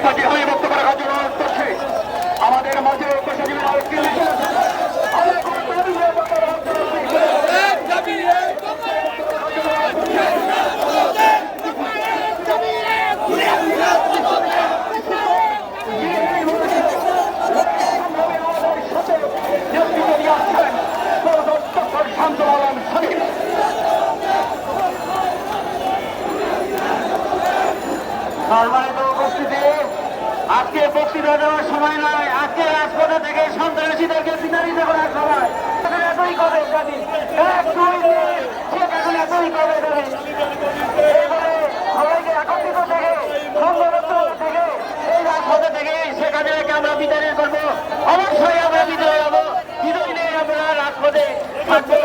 বাকি হয়ে বক্তব্য রাখার জন্য করছে আমাদের মাঝে পেশাজীবী আরেকটি সম্মানিত উপস্থিতি, আজকে বক্তৃতা দেওয়ার সময় নয়। আজকে রাজপথে থেকে সন্ত্রাসীদেরকে বিতাড়িত করার সময়। এতই কবে জানি এতই কবে ধরে এইবারে সবাইকে একত্রিত থেকে সংগঠিত থেকে এই রাজপথে থেকে সেখানে আমরা বিতাড়িত করবো। অবশ্যই আমরা বিজয় হবো। বিজয় নিয়ে আমরা রাজপথে থাকবো।